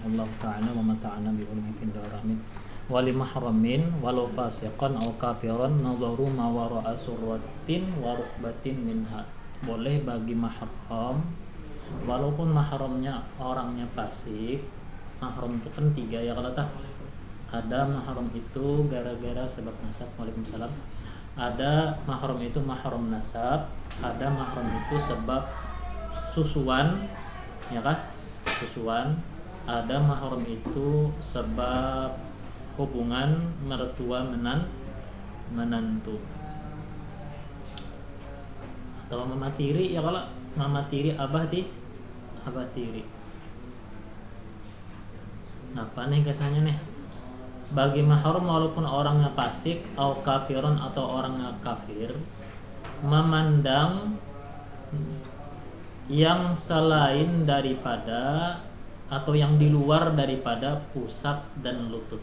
rahimahullah ta'ala wa mata'ana bi ulumi fid daramin wali mahramin walau fasiqan aw kafiran nadharu ma wara'a surratin wa rukbatin minha. Boleh bagi mahram walaupun mahramnya orangnya fasik. Mahram itu kan 3 ya kalau tak. Ada mahram itu gara-gara sebab nasab. Waalaikumsalam. Ada mahram itu mahram nasab, ada mahram itu sebab susuan, ya kan? Susuan. Ada mahram itu sebab hubungan mertua menantu. Atau mama tiri ya kalau mama tiri abah tiri. Nah, apa nih kesannya nih? Bagi mahram walaupun orangnya fasik atau kafiron atau orangnya kafir, memandang yang selain daripada atau yang di luar daripada pusat dan lutut.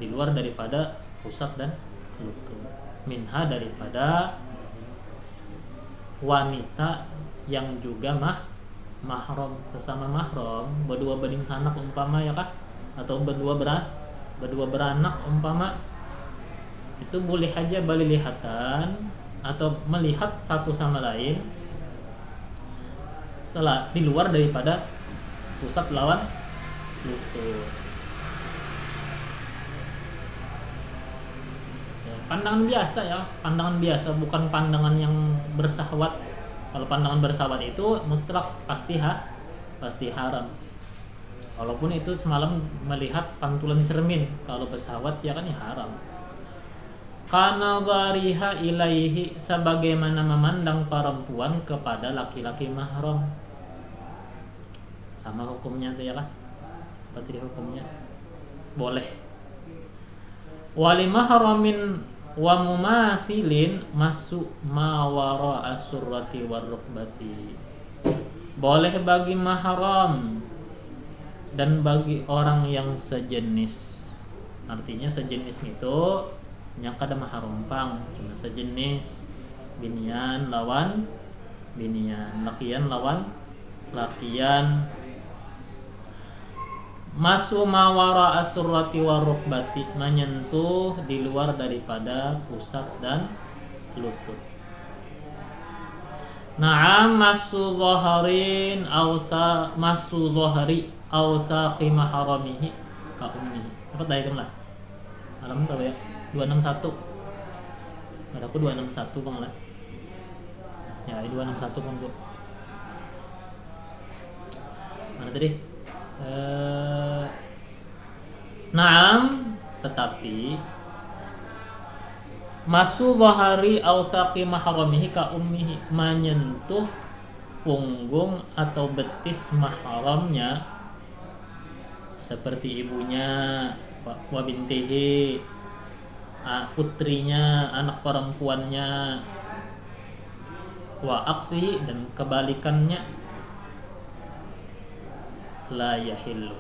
Di luar daripada pusat dan lutut. Minha daripada wanita yang juga mahram, sesama mahram, berdua bening sanak umpama ya kah, atau berdua beranak umpama, itu boleh aja balik lihatan atau melihat satu sama lain di luar daripada pusat lawan lutut. Ya, pandangan biasa bukan pandangan yang bersahwat. Kalau pandangan bersahwat itu mutlak pasti haram. Walaupun itu semalam melihat pantulan cermin, kalau bersahwat ya kan ya haram. Kana zariha ilaihi, sebagaimana memandang perempuan kepada laki-laki mahram. Sama hukumnya tuh ya kan? Apa tadi hukumnya? Boleh. Wali mahramin wa mumathilin masu ma wara'a surrati war rukbati. Boleh bagi mahram dan bagi orang yang sejenis. Artinya sejenis itu nyangka ada mahram pang, cuma sejenis. Binian lawan binian, lakian lawan lakian. Masu mawara asurrati warukbati, menyentuh di luar daripada pusat dan lutut. Naam masu zaharin awsa masu zahari awsaqi maharamihi ka ummihi. Apa tadi lah? Alam tahu ya? 261. Ada aku 261 Bang lah. Ya, 261 Bang Bu. Mana tadi? Naam, tetapi masu zahari awsaqi mahramihi ka ummihi, menyentuh punggung atau betis mahramnya seperti ibunya, wa bintihi, putrinya, anak perempuannya, wa aksi, dan kebalikannya, la yahillu,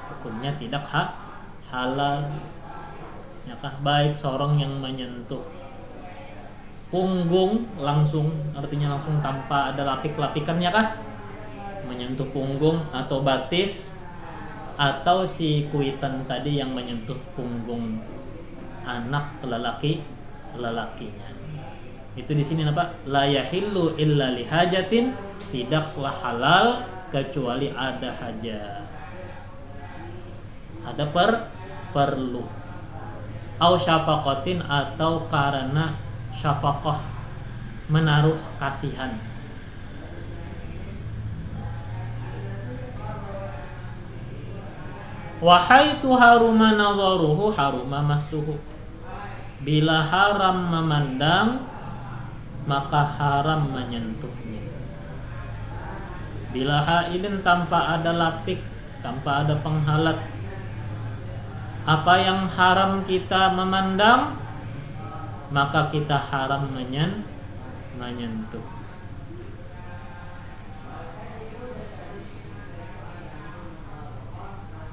hukumnya tidak halal. Ya kah? Baik seorang yang menyentuh punggung langsung, artinya langsung tanpa ada lapik-lapikannya kah, menyentuh punggung atau batis, atau si kuitan tadi yang menyentuh punggung anak lelakinya. Itu di sini apa? La yahillu illa lihajatin, tidaklah halal kecuali ada hajat, ada perlu, au syafaqatin, atau karena syafaqah, menaruh kasihan. Wa haitu haruma nazaruhu haruma massuhu, bila haram memandang maka haram menyentuhnya. Bila haidin, tanpa ada lapik, tanpa ada penghalat. Apa yang haram kita memandang, maka kita haram menyentuh.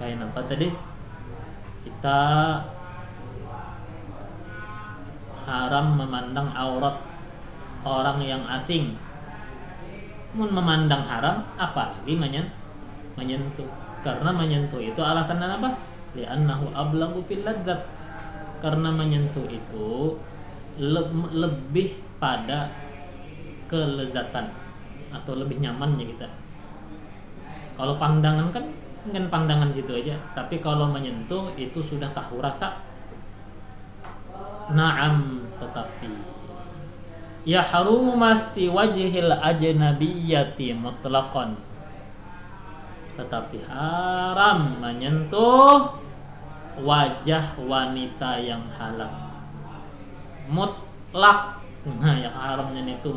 Kayak apa tadi? Kita haram memandang aurat orang yang asing. Mun memandang haram apalagi menyentuh. Karena menyentuh itu alasan apa? Li'annahu ablagu fil ladzat. Karena menyentuh itu lebih pada kelezatan atau lebih nyamannya kita. Kalau pandangan kan pandangan situ aja, tapi kalau menyentuh itu sudah tahu rasa. Naam, tetapi ya harumu masih wajhil ajnabiyyati mutlaqan. Tetapi haram menyentuh wajah wanita yang halal mutlak. Nah, yang haramnya itu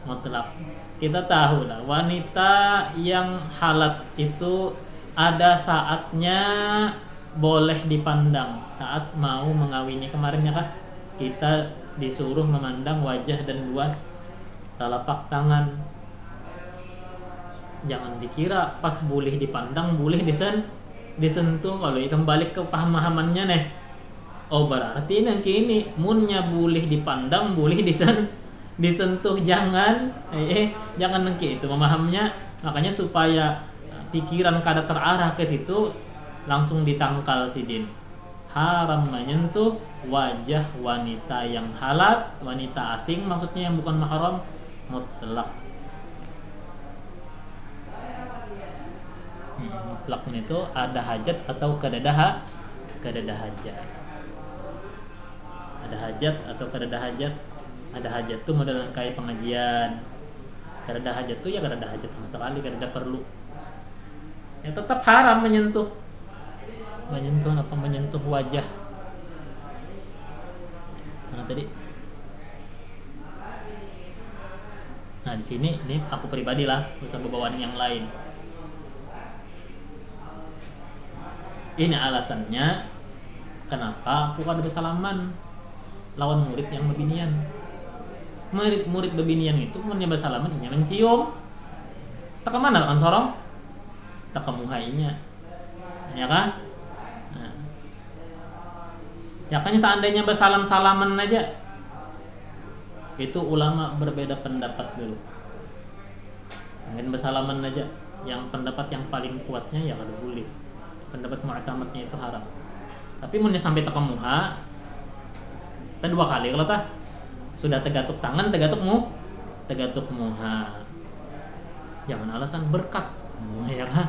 mutlak. Kita tahu lah, wanita yang halat itu ada saatnya boleh dipandang saat mau mengawini. Kemarin ya kan kita disuruh memandang wajah dan dua telapak tangan. Jangan dikira pas boleh dipandang, boleh disentuh. Kalau kembali ke pemahamannya nih, oh berarti ini munnya boleh dipandang, boleh disentuh. Jangan nengki itu memahaminya. Makanya supaya pikiran kada terarah ke situ, langsung ditangkal sidin. Haram menyentuh wajah wanita yang halat, wanita asing maksudnya yang bukan mahram mutlak. Mutlaknya itu ada hajat atau kadada hajat. Ada hajat atau kadada hajat. Ada hajat tuh model kayak pengajian. Kadada hajat tuh ya kadada hajat sama sekali, kadada perlu. Ya tetap haram menyentuh wajah. Mana tadi? Nah di sini ini aku pribadi lah, usah bawaan yang lain. Ini alasannya kenapa aku kada bersalaman lawan murid yang bebinian. Murid bebinian itu mun bersalaman inya mencium. Tak ke mana kan sorong? Tak ke muhainya. Ya kan? Nah. Ya kan seandainya bersalam-salaman aja. Itu ulama berbeda pendapat dulu. Mungkin bersalaman aja. Yang pendapat yang paling kuatnya ya kada boleh. Pendapat mu'tamadnya itu haram. Tapi mun sampai tak ke muha, tak dua kali kalau tak sudah tegatuk tangan, tegatuk muha. Jangan alasan berkat. Ya kan?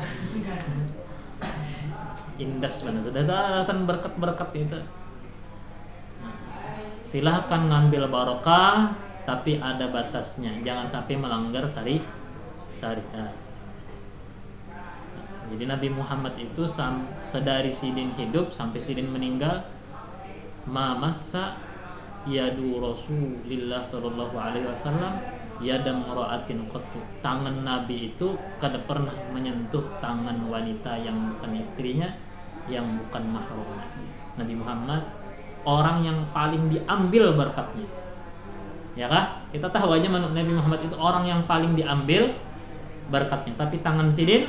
Indas mana sudah ada alasan berkat itu. Silahkan ngambil barokah, tapi ada batasnya. Jangan sampai melanggar syariat. Jadi Nabi Muhammad itu sedari sidin hidup sampai sidin meninggal, ma massa yadu Rasulillah sallallahu alaihi wasallam yadam ra'atin qattu. Tangan Nabi itu kada pernah menyentuh tangan wanita yang bukan istrinya, yang bukan mahramnya. Nabi Muhammad orang yang paling diambil berkatnya. Ya kah? Kita tahu aja Nabi Muhammad itu orang yang paling diambil berkatnya. Tapi tangan sidin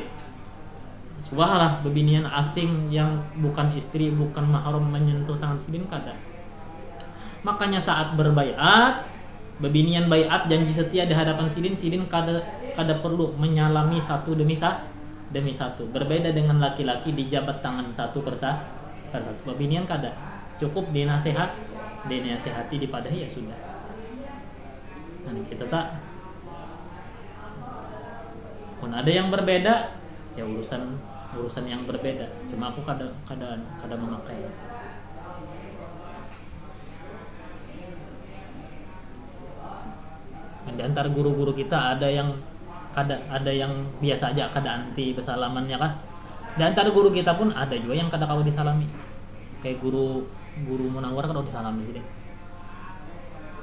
subahlah bebinian asing yang bukan istri, bukan mahram menyentuh tangan sidin kada. Makanya saat berbaiat, bebinian baiat janji setia di hadapan sidin kada perlu menyalami satu demi satu. Berbeda dengan laki-laki dijabat tangan satu persatu. Bebinian kada. Cukup dinasehati dipadahi ya sudah. Nah, kita tak pun ada yang berbeda ya urusan yang berbeda. Cuma aku kada memakai. Di antara guru-guru kita ada yang biasa aja kada anti bersalaman ya kah? Di antara guru kita pun ada juga yang kada kau disalami. Kayak guru Munawar kada disalami sih.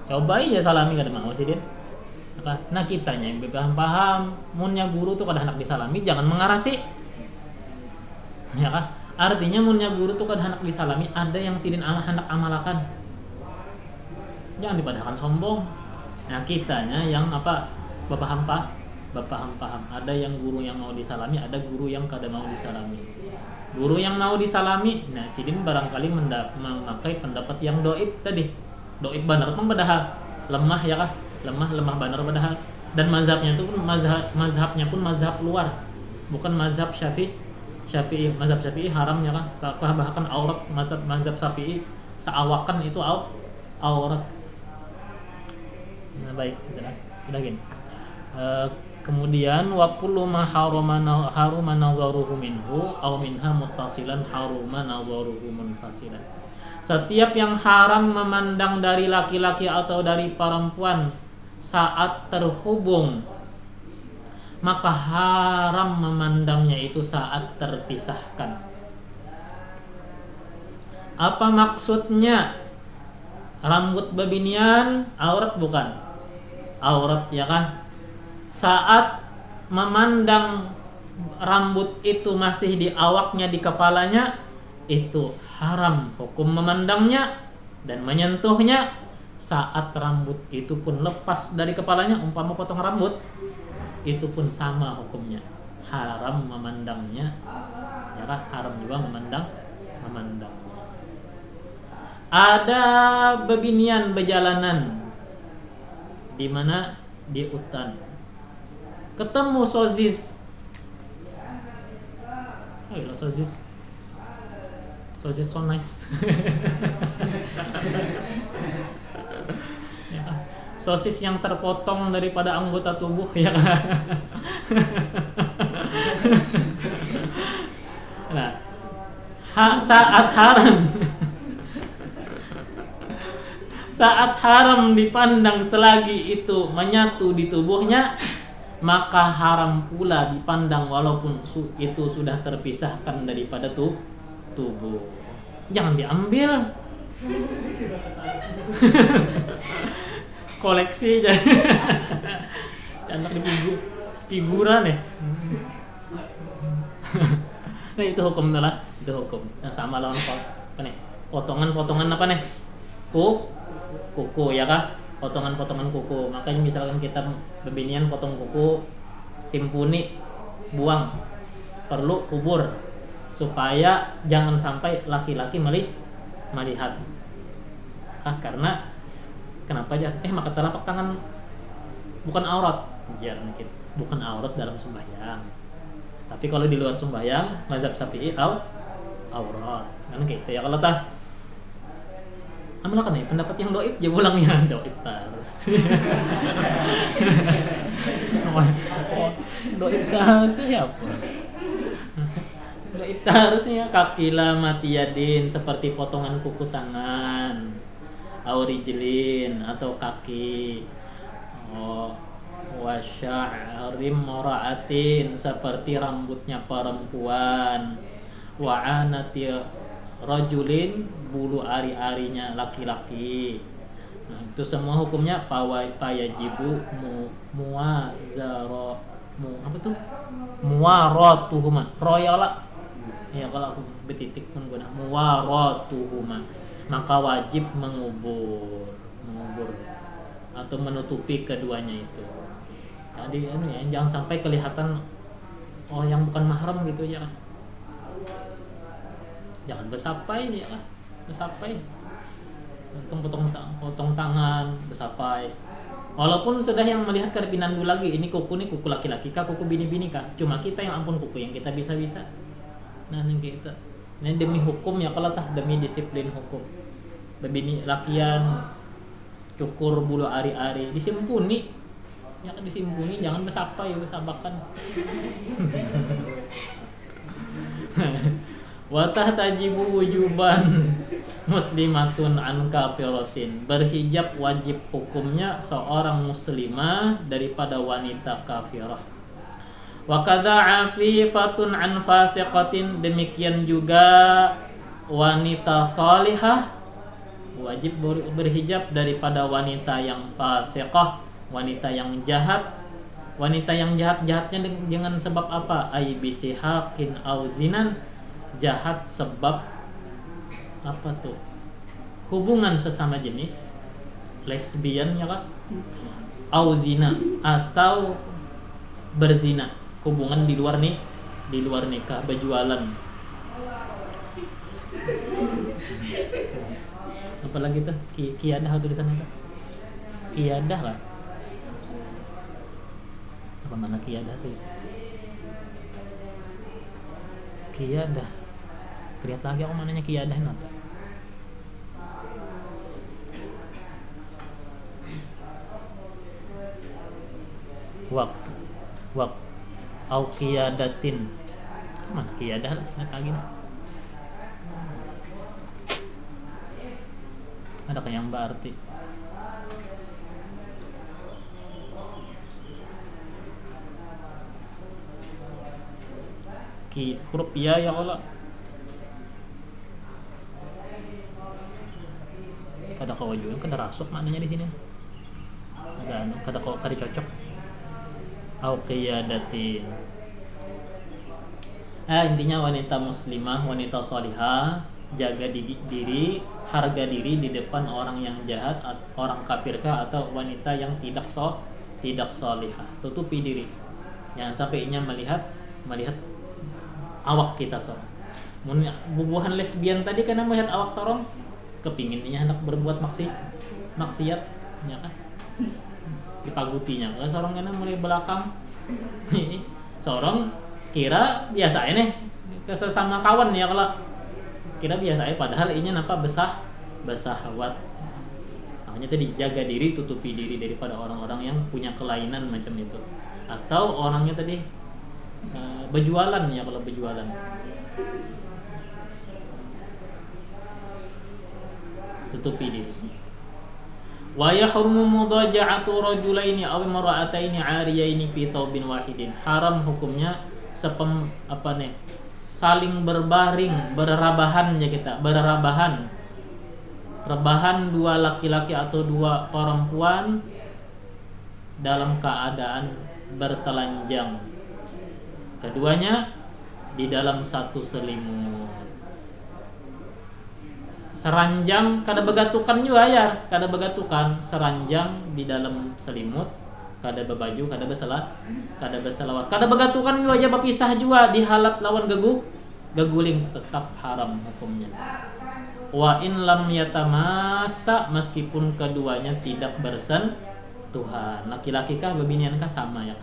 Coba aja salami kada mau sih dia. Nah kitanya yang paham munnya guru tuh kada hendak disalami jangan mengarasi. Ya kah? Artinya munnya guru tuh kada hendak disalami ada yang sidin hendak amalakan. Jangan dipadahkan sombong. Nah kitanya yang paham. Ada yang guru yang mau disalami, ada guru yang kada mau disalami. Guru yang mau disalami, nah sidin barangkali memakai pendapat yang doib tadi. Doib benar pun padahal lemah ya kah? Lemah benar padahal. Dan mazhabnya itu pun mazhabnya pun mazhab luar, bukan mazhab Syafi'i. Mazhab Syafi'i haramnya kan, bahkan aurat. Mazhab Syafi'i seawakan itu aurat. Nah, baik, sudah gini. Kemudian wa kullu ma haruma nazaruhu minhu aw minha muttasilan haruma nazaruhu munfasilan. Setiap yang haram memandang dari laki-laki atau dari perempuan saat terhubung, maka haram memandangnya itu saat terpisahkan. Apa maksudnya? Rambut babinian aurat bukan? Aurat ya kan? Saat memandang rambut itu masih di awaknya, di kepalanya, itu haram hukum memandangnya dan menyentuhnya. Saat rambut itu pun lepas dari kepalanya, umpama potong rambut, itu pun sama hukumnya, haram memandangnya. Ya kan? Haram juga memandang. Ada bebinian bejalanan di mana? Di hutan. Ketemu sosis. Ayolah sosis. Sosis so nice. Ya kan? Sosis yang terpotong daripada anggota tubuh, ya kan? Nah, saat haram dipandang selagi itu menyatu di tubuhnya, maka haram pula dipandang walaupun itu sudah terpisahkan daripada tubuh. Jangan diambil. Koleksi jangan figuran ya. Nah, itu hukum lah, itu hukum. Nah, sama lawan apa nih? Potongan-potongan apa nih? Kuku ya kah? Potongan-potongan kuku. Makanya misalkan kita bebinian potong kuku, simpuni, buang, perlu kubur supaya jangan sampai laki-laki melihat. Karena kenapa aja? Maka telapak tangan bukan aurat, bukan aurat dalam sembahyang. Tapi kalau di luar sembahyang, mazhab Syafi'i aurat. Kan gitu ya. Kalau amalakan ya pendapat yang doib, ya ulangnya doib terus. Doib terus siapa? Doib terusnya kakila matiyadin, seperti potongan kuku tangan, aurijlin atau kaki, wasya'rim moraatin, seperti rambutnya perempuan, wa'anati rajulin, bulu ari-arinya laki-laki. Nah, itu semua hukumnya payajibu muwaratuhuma. Royala. Ya kalau aku betitik pun guna muwaratuhuma. Maka wajib mengubur atau menutupi keduanya itu. Jadi jangan sampai kelihatan yang bukan mahram gitu ya. Jangan bersapai ya lah, bersapai. Potong tangan, bersapai. Walaupun sudah yang melihat kerpinandu lagi, ini kuku laki-laki kah, kuku bini-bini kah? Cuma kita yang ampun kuku yang kita bisa-bisa. Nah, ini kita. Ini demi hukum ya, kalau demi disiplin hukum. Bebini lakian cukur bulu ari-ari, disimpuni. Ya kan disimpuni, jangan bersapai, bersabakan. Wa tahtajibu wujuban muslimatun an kafiratin. Berhijab wajib hukumnya seorang muslimah daripada wanita kafirah. Wa kadza afifatun an fasiqatin, demikian juga wanita salihah wajib berhijab daripada wanita yang fasiqah, wanita yang jahat. Wanita yang jahatnya dengan sebab apa? Ai bisihaqin au zinan, jahat sebab apa tuh? Hubungan sesama jenis, lesbian ya kan? Au zina, atau berzina, hubungan di luar nikah, berjualan. Apalagi tuh kiadah tulisannya tuh. Kiadah kan? Mana kiadah tuh? Kiadah. Lihat lagi aku mananya kiadah nanti. Waktu au qiyadatin. Mana qiyadah lah, lihat lagi nih. Ada kayak yang berarti huruf ya Allah. Kada kawajuan, kada rasuk maknanya di sini. Kada cocok. Au qiyadatin. Intinya wanita muslimah, wanita salihah, jaga diri, harga diri di depan orang yang jahat, orang kafirkah atau wanita yang tidak salihah. Tutupi diri. Jangan sampai inya melihat awak kita sorong. Bubuhan lesbian tadi karena melihat awak sorong, kepinginnya hendak berbuat maksiat, ya kan? Dipagutinya. Kalau sorong kena mulai belakang, sorong kira biasa nih sesama kawan ya, kalau kira biasa padahal inya napa besahwat. Makanya tadi jaga diri, tutupi diri daripada orang-orang yang punya kelainan macam itu, atau orangnya tadi berjualan ya, kalau berjualan. Tutupi diri. Wa yahrumu mudaja'atu rajulaini aw imra'ataini 'ariyaini fi thawbin wahidin. Haram hukumnya saling berbaring, berrabahan ya kita, rebahan dua laki-laki atau dua perempuan dalam keadaan bertelanjang. Keduanya di dalam satu selimut. Seranjang kada begatukan juga ya, kada begatukan seranjang di dalam selimut, kada bebaju, kada beselawat, kada begatukan juga aja berpisah juga dihalat lawan gaguling, tetap haram hukumnya. Wa in lam yatamassa, meskipun keduanya tidak bersentuhan. Laki-laki kah bebinian kah sama ya,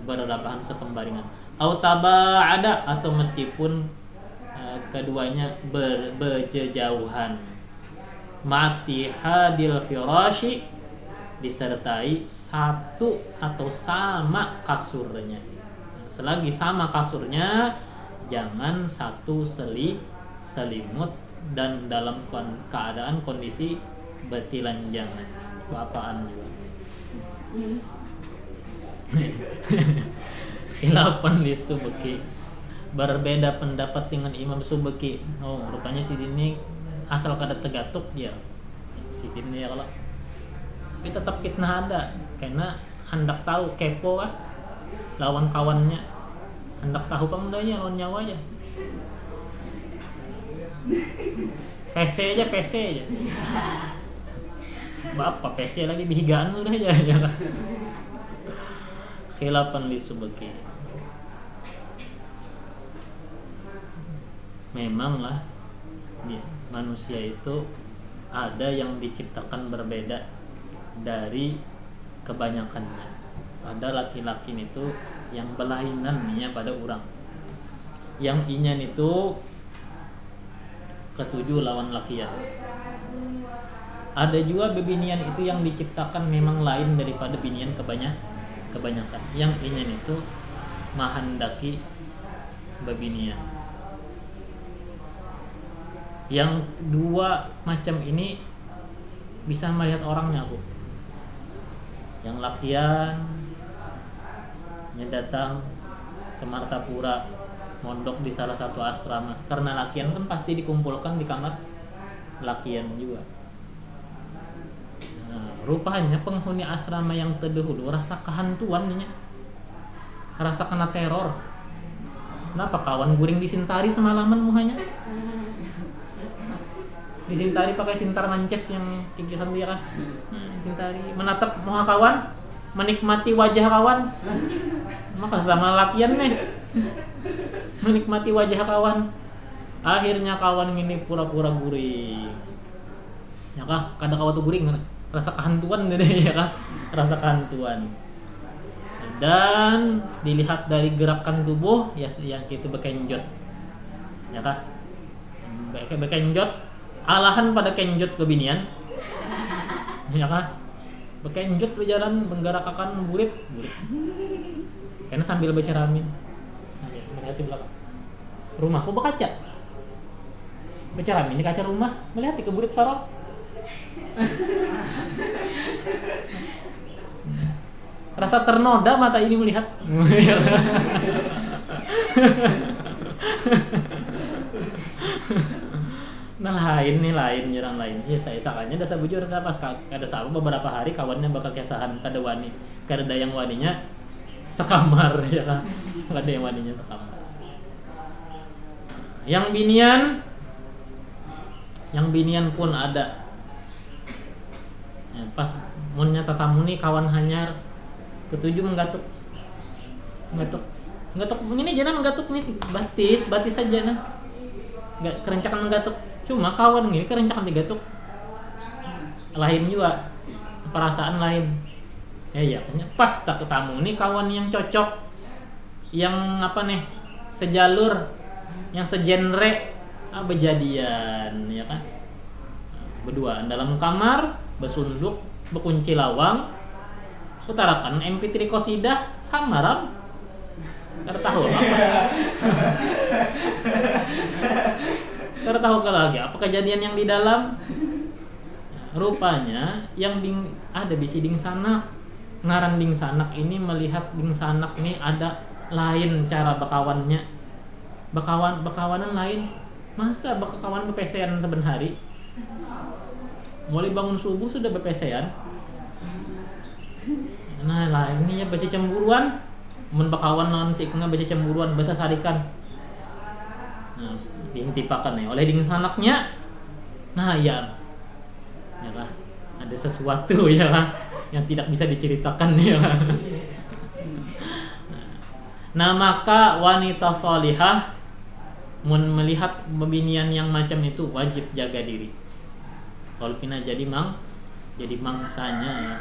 berrabahan sepembaringan. Au taba'ada, atau meskipun keduanya berjauhan. Mati hadil firashi, disertai satu atau sama kasurnya. Selagi sama kasurnya, jangan satu selimut dan dalam keadaan kondisi bertelanjangan. Apaan juga. Khilafan li Subki, berbeda pendapat dengan Imam Subki. Oh, rupanya si Dini asal kada tegatuk dia. Si Dini ya kalau. Tapi tetap fitnah ada, karena hendak tahu, kepo lawan kawannya. Hendak tahu pemudanya lawan nyawanya. PC aja. Bapak PC lagi bihigaan udah aja ya kan. Khilafan li Subki. Memanglah manusia itu ada yang diciptakan berbeda dari kebanyakannya. Ada laki-laki itu yang belainannya pada orang, yang inyan itu ketujuh lawan lakian. Ada juga bebinian itu yang diciptakan memang lain daripada binian kebanyakan. Yang inyan itu mahandaki bebinian. Yang dua macam ini bisa melihat orangnya aku. Yang lakian datang ke Martapura, mondok di salah satu asrama. Karena lakian kan pasti dikumpulkan di kamar lakian juga. Nah, rupanya penghuni asrama yang terdahulu rasa kehantuannya, rasa kena teror. Kenapa kawan guring disintari semalaman muhanya? Disintari pakai sintar mances yang kikisan dia kan. Sintari menatap muka kawan, menikmati wajah kawan. Maka sama lakian nih. Menikmati wajah kawan. Akhirnya kawan ini pura-pura guring. Ya kah? Kada kawan tuh guring kan? Rasa kehantuan deh ya kah? Rasa kehantuan. dan dilihat dari gerakan tubuh ya yang itu bekenjot, ya kah? Bekenjot, alahan pada kenjot kebinian, ya kah? Bekenjot berjalan menggerakkan bulit, karena sambil berceramin. Melihat di belakang. Rumahku berkaca. Berceramin di kaca rumah, melihat di kebulit sorot. Rasa ternoda mata ini melihat. Nah lain jarang lain. Ya saya sakanya dasar bujur saya pas ada sama beberapa hari kawannya bakal kesahan kada wani, kada yang waninya sekamar ya kan. Kada yang waninya sekamar. Yang binian pun ada. Ya, pas munnya tatamu nih kawan hanyar ketujuh menggatuk ini jangan menggatuk nih batis saja nah nggak kerencakan menggatuk, cuma kawan ini kerencakan digatuk lain juga perasaan lain ya pas tak ketemu nih kawan yang cocok yang apa nih sejalur yang segenre berjadian ya kan, berduaan dalam kamar bersunduk berkunci lawang utarakan MP3 qasidah sama ram kada tahu ke lagi apa kejadian yang di dalam. Rupanya yang ada bisi ding sanak ngaran ding sanak ini melihat ding sanak ini ada lain cara bakawannya bakawanan lain. Masa bakawan bepesean saben hari mulai bangun subuh sudah bepesean. Nah lah ini ya baca cemburuan mun bakawan lawan si ikungnya baca cemburuan bahasa sarikan. Nah diintipakan ya oleh ding sanaknya. Nah ya kah ada sesuatu ya kah yang tidak bisa diceritakan ya kah? Nah maka wanita salihah mun melihat pembinian yang macam itu wajib jaga diri. Kalau pina jadi mangsanya ya.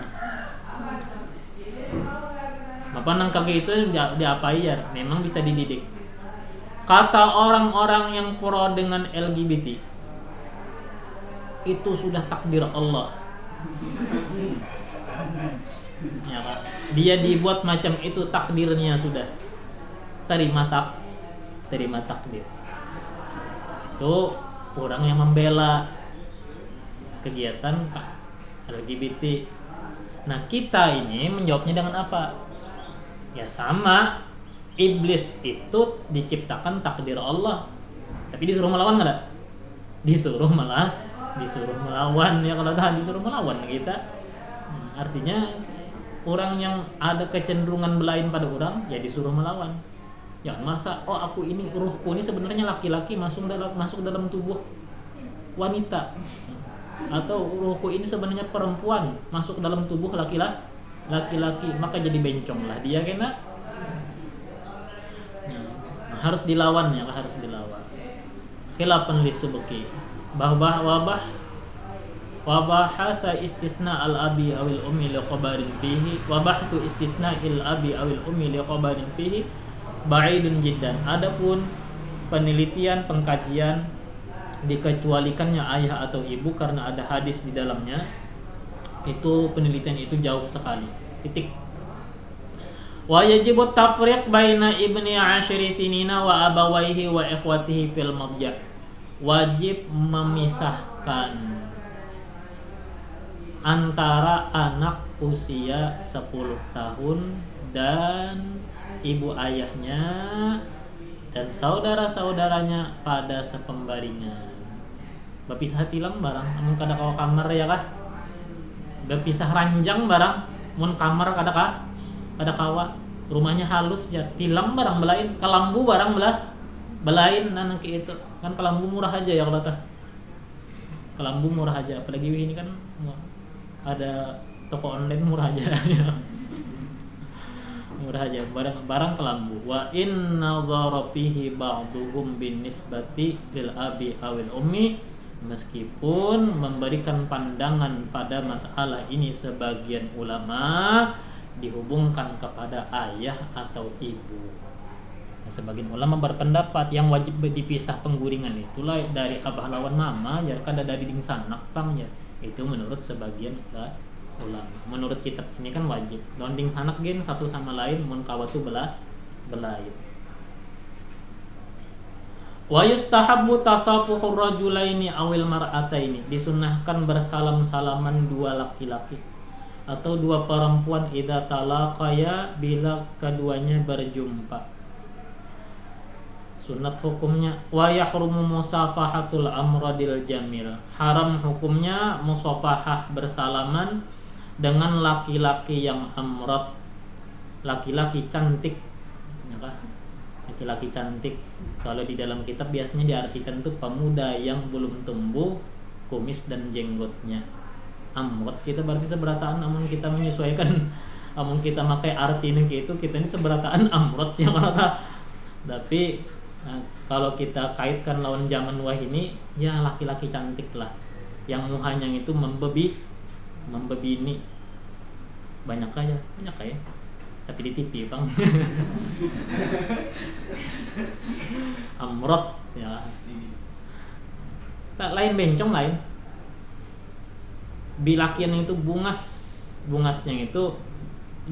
Apa nang kaki itu diapai ya? Memang bisa dididik. Kata orang-orang yang pro dengan LGBT itu sudah takdir Allah. Ya kan? Dia dibuat macam itu takdirnya sudah. Terima takdir. Itu orang yang membela kegiatan LGBT. Nah kita ini menjawabnya dengan apa? Ya sama, iblis itu diciptakan takdir Allah, tapi disuruh melawan nggak? Disuruh melawan ya kalau dah disuruh melawan kita. Artinya orang yang ada kecenderungan belain pada orang ya disuruh melawan. Jangan merasa aku ini ruhku ini sebenarnya laki-laki masuk dalam tubuh wanita, atau ruhku ini sebenarnya perempuan masuk dalam tubuh laki-laki, maka jadi bencong lah dia kena. Harus dilawan ya, harus dilawan. Khilafan lisubki wabahata istisna al-abi awil ummi liqabarin fihi wabahtu istisna il-abi awil ummi liqabarin fihi ba'idun jiddan. Adapun penelitian pengkajian dikecualikannya ayah atau ibu karena ada hadis di dalamnya, itu penelitian itu jauh sekali. Titik. Wa yajibu tafriq baina ibni 10 sinina wa abawaihi wa ikhwatihi fil madja'. Wajib memisahkan antara anak usia 10 tahun dan ibu ayahnya dan saudara-saudaranya pada sepembaringan. Berpisah tilam barang, amun kada kawa kamar ya kah? Berpisah ranjang barang, mun kamar kada kawa. Rumahnya halus ya tilam barang belain, kelambu barang belain nan ki itu. Kan kelambu murah aja ya kalau tah. Kelambu murah aja, apalagi ini kan ada toko online murah aja. Murah aja barang kelambu. Wa inna dharafihi ba'duhum bin nisbati lil abi awil ummi, meskipun memberikan pandangan pada masalah ini sebagian ulama dihubungkan kepada ayah atau ibu. Nah, sebagian ulama berpendapat yang wajib dipisah pengguringan itulah dari abah lawan mama jar kada dari ding sanak pang ya. Itu menurut sebagian ulama. Menurut kitab ini kan wajib. Lawan ding sanak gen satu sama lain mun kawatu belain. Wa yustahabbu tasafuhur rajulaini awil mar'ataini. Disunnahkan bersalam-salaman dua laki-laki atau dua perempuan idza talaqaya bila keduanya berjumpa. Sunat hukumnya wa yahrumu musafahatul amradil jamil. Haram hukumnya musafahah bersalaman dengan laki-laki yang amrad, laki-laki cantik, ya kan? Laki-laki cantik. Kalau di dalam kitab biasanya diartikan itu pemuda yang belum tumbuh kumis dan jenggotnya. Amrad kita berarti seberataan, namun kita menyesuaikan, namun kita pakai arti ini itu kita ini seberataan amrad yang rata. Tapi nah, kalau kita kaitkan lawan zaman wah ini, ya laki-laki cantik lah, yang muhanya itu membebini, banyak aja, tapi di TV bang. Amrod ya, tak lain bencong lain. Bilakian itu bungasnya itu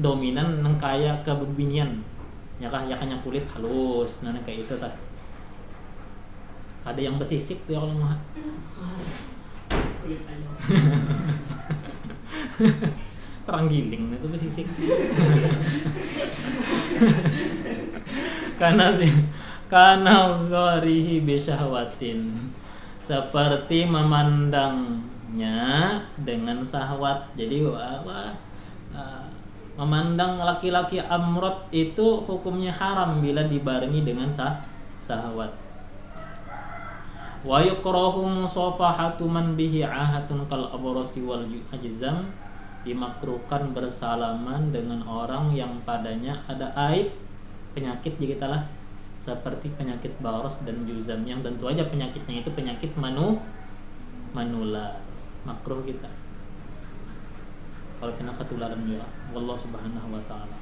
dominan nengkaya kebebinian. Ya hanya kulit halus, nah kayak itu tak. Ada yang bersisik tuh kalau mah. Kulit aja. Teranggiling itu bersisik. Karena zarihi bisyahwatin, seperti memandangnya dengan syahwat. Jadi memandang laki-laki amrod itu hukumnya haram bila dibarengi dengan syahwat. Wa yukrahu musafahatu man bihi ahatun kal abrasi wal ajzam. Dimakruhkan bersalaman dengan orang yang padanya ada aib penyakit lah, seperti penyakit baros dan juzam, yang tentu aja penyakitnya itu penyakit manular. Makruh kita kalau kena ketularan juga. Wallahu subhanahu wa ta'ala.